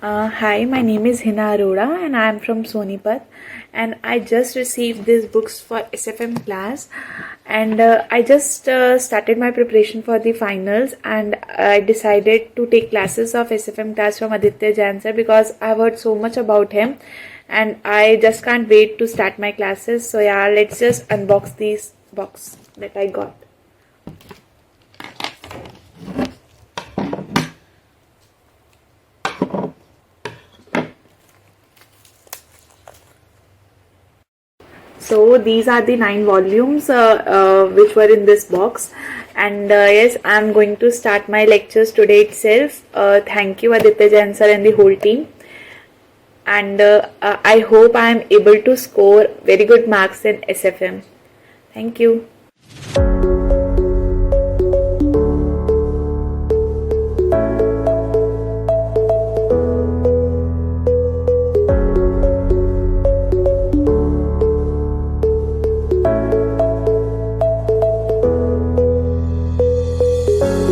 Hi, my name is Hina Arora and I am from Sonipat, and I just received these books for SFM class, and I just started my preparation for the finals, and I decided to take classes of SFM class from Aditya Jain sir because I've heard so much about him and I just can't wait to start my classes. So yeah, let's just unbox these box that I got. So these are the 9 volumes which were in this box, and yes, I'm going to start my lectures today itself. Thank you Aditya Jain sir and the whole team, and I hope I am able to score very good marks in SFM. Thank you.